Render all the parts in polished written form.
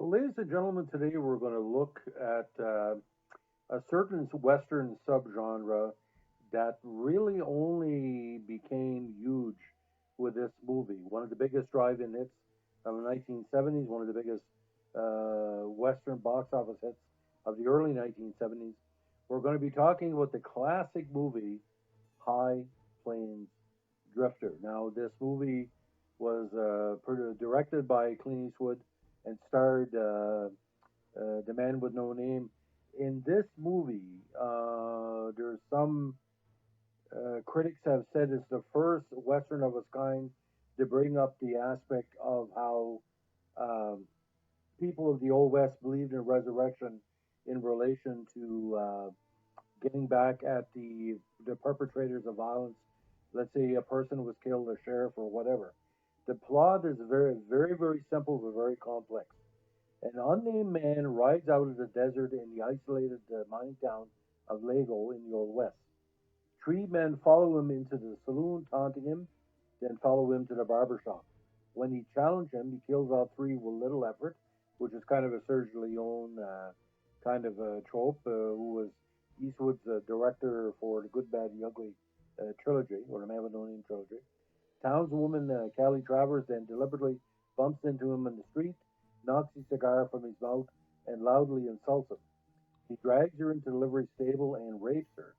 So, ladies and gentlemen, today we're going to look at a certain Western subgenre that really only became huge with this movie. One of the biggest drive-in hits of the 1970s, one of the biggest Western box office hits of the early 1970s. We're going to be talking about the classic movie High Plains Drifter. Now, this movie was directed by Clint Eastwood and starred the man with no name. In this movie, there's some critics have said it's the first Western of its kind to bring up the aspect of how um, people of the Old West believed in resurrection in relation to getting back at the perpetrators of violence. Let's say a person was killed, a sheriff, or whatever. The plot is very simple but very complex. An unnamed man rides out of the desert in the isolated mining town of Lego in the Old West. Three men follow him into the saloon, taunting him, then follow him to the barber shop. When he challenges him, he kills all three with little effort, which is kind of a Serge Leone kind of a trope, who was Eastwood's director for the Good, Bad, the Ugly trilogy, or the Man with No Name trilogy. Townswoman Callie Travers then deliberately bumps into him in the street, knocks his cigar from his mouth, and loudly insults him. He drags her into the livery stable and rapes her.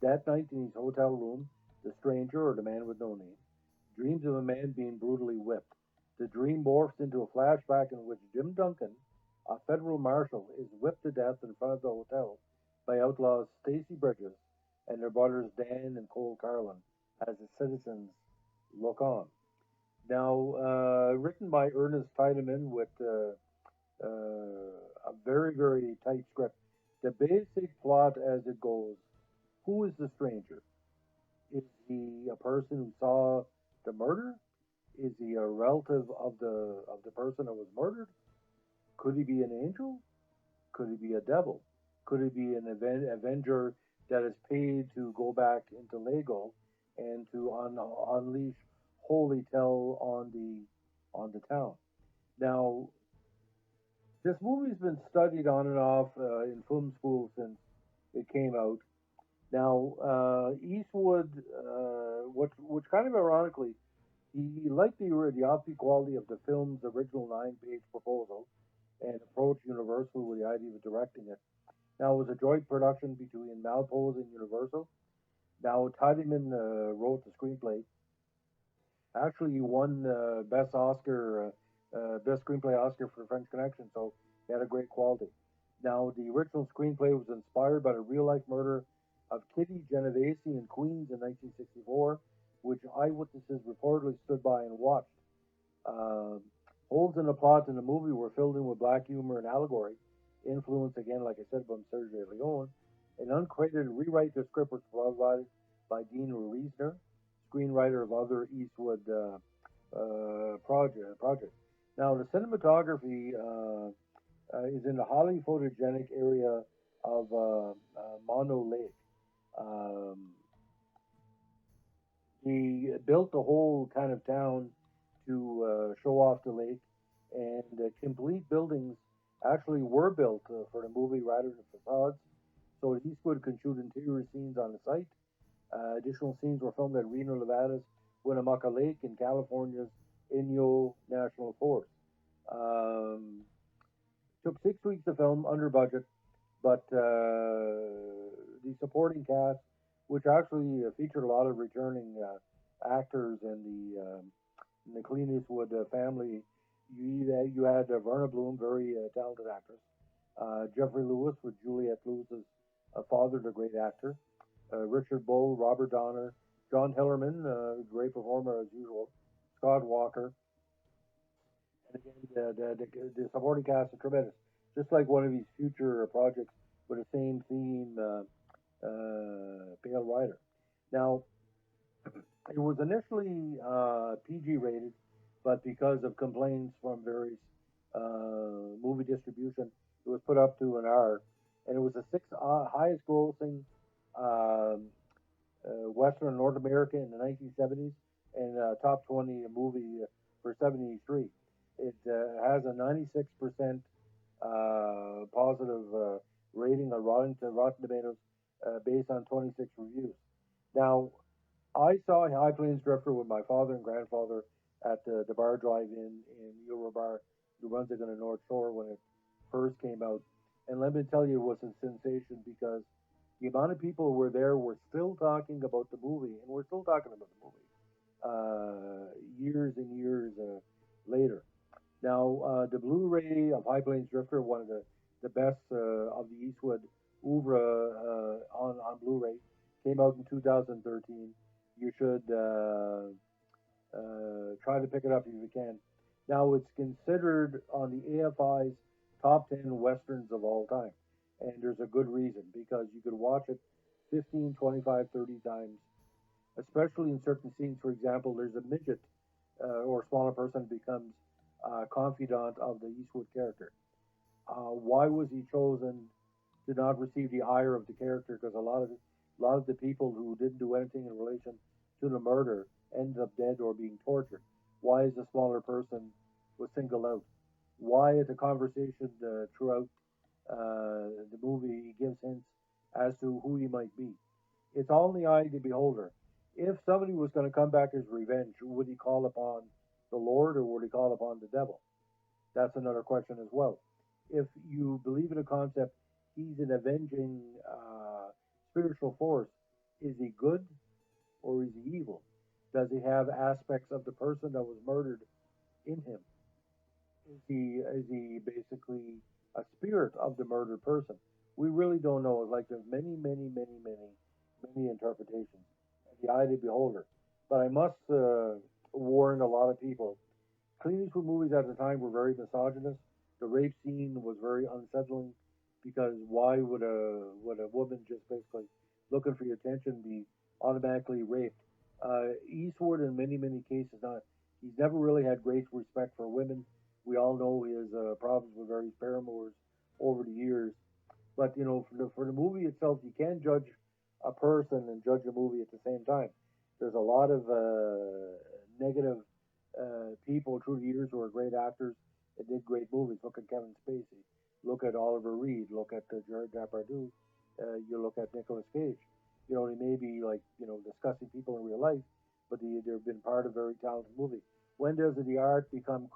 That night in his hotel room, the stranger, or the man with no name, dreams of a man being brutally whipped. The dream morphs into a flashback in which Jim Duncan, a federal marshal, is whipped to death in front of the hotel by outlaws Stacy Bridges and their brothers Dan and Cole Carlin as the citizens look on. Now, written by Ernest Tiedemann with a very tight script. The basic plot as it goes: who is the stranger? Is he a person who saw the murder? Is he a relative of the person that was murdered? Could he be an angel? Could he be a devil? Could he be an avenger that is paid to go back into Lego and to unleash holy tell on the town? Now, this movie's been studied on and off in film school since it came out. Now, Eastwood, which kind of ironically, he liked the offbeat quality of the film's original nine-page proposal and approached Universal with the idea of directing it. Now, it was a joint production between Malpose and Universal. Now, Tiedemann wrote the screenplay. Actually, he won best screenplay Oscar for French Connection, so he had a great quality. Now, the original screenplay was inspired by the real life murder of Kitty Genovese in Queens in 1964, which eyewitnesses reportedly stood by and watched. Um Holes in the plot in the movie were filled in with black humor and allegory, influenced again, like I said, from Sergio Leone. An uncredited rewrite to the script was provided by Dean Reisner, screenwriter of other Eastwood projects. Now, the cinematography is in the highly photogenic area of Mono Lake. Um, he built the whole kind of town to show off the lake, and complete buildings actually were built for the movie rather than facades, so that Eastwood could shoot interior scenes on the site. Additional scenes were filmed at Reno, Nevada's Winnemucca Lake and California's Inyo National Forest. Um, Took 6 weeks to film, under budget, but the supporting cast, which actually featured a lot of returning actors in the Clint Eastwood family, you had Verna Bloom, very talented actress, Jeffrey Lewis with Juliette Lewis's father, the great actor, Richard Bull, Robert Donner, John Hillerman, great performer as usual, Scott Walker, and again, the supporting cast is tremendous. Just like one of his future projects with the same theme, Pale Rider. Now, it was initially PG rated, but because of complaints from various movie distribution, it was put up to an R, and it was the sixth highest grossing um, Western in North America in the 1970s, and top 20 movie for 73. It has a 96% positive rating on Rotten Tomatoes based on 26 reviews. Now, I saw High Plains Drifter with my father and grandfather at the bar drive-in in Eurobar, New Brunswick on the North Shore when it first came out. And let me tell you, it was a sensation because the amount of people who were there were still talking about the movie, and we're still talking about the movie years and years later. Now, the Blu-ray of High Plains Drifter, one of the best of the Eastwood oeuvre on Blu-ray, came out in 2013. You should try to pick it up if you can. Now, it's considered on the AFI's top 10 westerns of all time, and there's a good reason because you could watch it 15, 25, 30 times, especially in certain scenes. For example, there's a midget or smaller person becomes confidant of the Eastwood character. Why was he chosen to not receive the ire of the character? Because a lot of the people who didn't do anything in relation to the murder ended up dead or being tortured. Why is the smaller person was singled out? Why at the conversation throughout the movie he gives hints as to who he might be. It's all in the eye of the beholder. If somebody was going to come back as revenge, would he call upon the Lord or would he call upon the devil? That's another question as well. If you believe in a concept, he's an avenging spiritual force. Is he good or is he evil? Does he have aspects of the person that was murdered in him? Is he basically a spirit of the murdered person? We really don't know. Like there's many interpretations. The eye of the beholder. But I must warn a lot of people. Clint Eastwood movies at the time were very misogynist. The rape scene was very unsettling because why would a woman just basically looking for your attention be automatically raped? Eastwood, in many cases, not he's never really had great respect for women. We all know his problems with various paramours over the years. But you know, for the movie itself, you can't judge a person and judge a movie at the same time. There's a lot of negative people through the years who are great actors that did great movies. Look at Kevin Spacey. Look at Oliver Reed. Look at Gerard Depardieu. You look at Nicolas Cage. You know, they may be like discussing people in real life, but they've been part of a very talented movie. When does the art become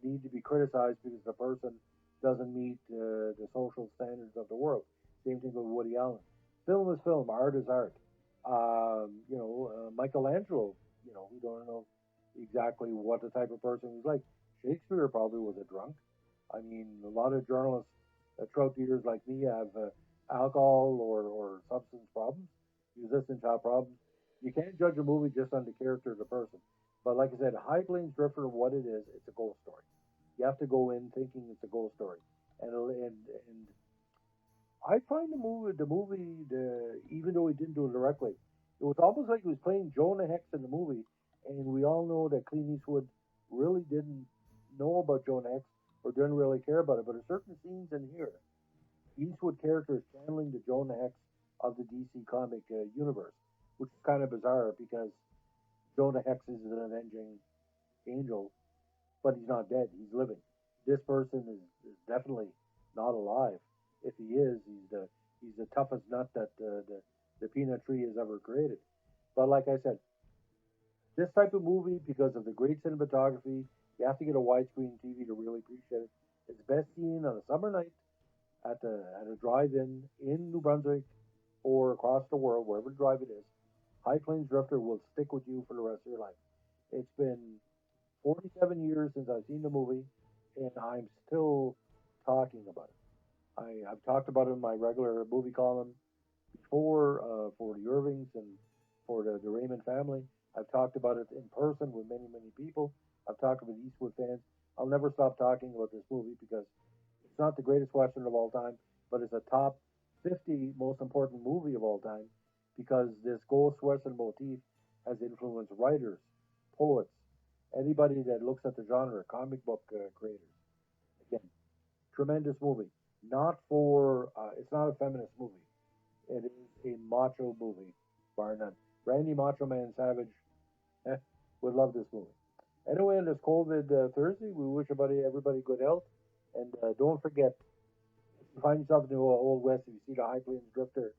need to be criticized because the person doesn't meet the social standards of the world? Same thing with Woody Allen. Film is film. Art is art. Michelangelo. We don't know exactly what the type of person he was like. Shakespeare probably was a drunk. I mean, a lot of journalists throughout the years, like me, have alcohol or substance problems, musicians have problems. You can't judge a movie just on the character of the person. But like I said, High Plains Drifter, what it is, it's a ghost story. You have to go in thinking it's a ghost story, and I find even though he didn't do it directly, it was almost like he was playing Jonah Hex in the movie, and we all know that Clint Eastwood really didn't know about Jonah Hex or didn't really care about it. But there's certain scenes in here, Eastwood character is channeling the Jonah Hex of the DC comic universe, which is kind of bizarre because Jonah Hex is an avenging angel, but he's not dead. He's living. This person is definitely not alive. If he is, he's the toughest nut that the peanut tree has ever created. But like I said, this type of movie, because of the great cinematography, you have to get a widescreen TV to really appreciate it. It's best seen on a summer night at a drive-in in New Brunswick or across the world, wherever the drive-in is. High Plains Drifter will stick with you for the rest of your life. It's been 47 years since I've seen the movie, and I'm still talking about it. I've talked about it in my regular movie column before for the Irvings and for the Raymond family. I've talked about it in person with many people. I've talked with Eastwood fans. I'll never stop talking about this movie because it's not the greatest Western of all time, but it's a top 50 most important movie of all time because this ghost Western motif has influenced writers, poets, anybody that looks at the genre, comic book creators. Again, tremendous movie. Not for, it's not a feminist movie. It is a macho movie, bar none. Randy Macho Man Savage would love this movie. Anyway, on this COVID Thursday, we wish everybody good health. And don't forget, if you find yourself in the old west, if you see the High Plains Drifter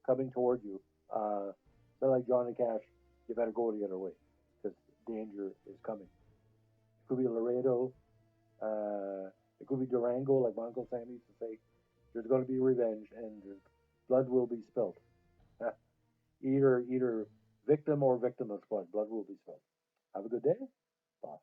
coming toward you, so like Johnny Cash, you better go the other way because danger is coming. It could be Laredo, it could be Durango, like my Uncle Sam used to say. There's going to be revenge, and blood will be spilled. Either victim or victimless blood will be spilled. Have a good day. Bye.